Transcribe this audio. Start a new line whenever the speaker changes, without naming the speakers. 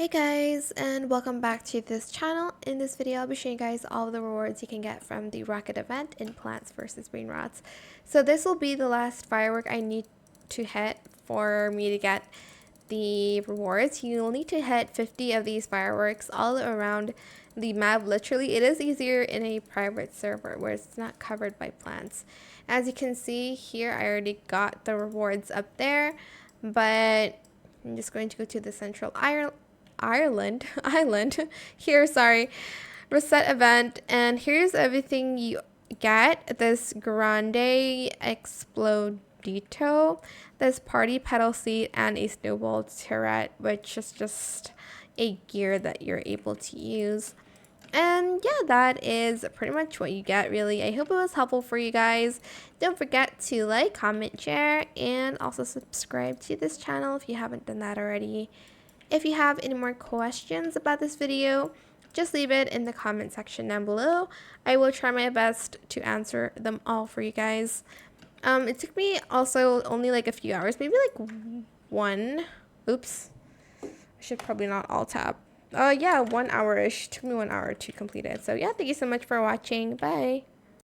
Hey guys, and welcome back to this channel. In this video, I'll be showing you guys all of the rewards you can get from the rocket event in Plants vs. Brainrots. So this will be the last firework I need to hit for me to get the rewards. You'll need to hit 50 of these fireworks all around the map. Literally, it is easier in a private server where it's not covered by plants. As you can see here, I already got the rewards up there, but I'm just going to go to the Central Island here, sorry, reset event, and here's everything you get. This Grande Explodito, this party pedal seat, and a snowball turret, which is just a gear that you're able to use. And yeah, that is pretty much what you get, really. I hope it was helpful for you guys. Don't forget to like, comment, share, and also subscribe to this channel if you haven't done that already. If you have any more questions about this video, just leave it in the comment section down below. I will try my best to answer them all for you guys. It took me also only like a few hours, maybe like one. Oops. I should probably not alt tab. Yeah, 1 hour-ish. Took me 1 hour to complete it. So yeah, thank you so much for watching. Bye.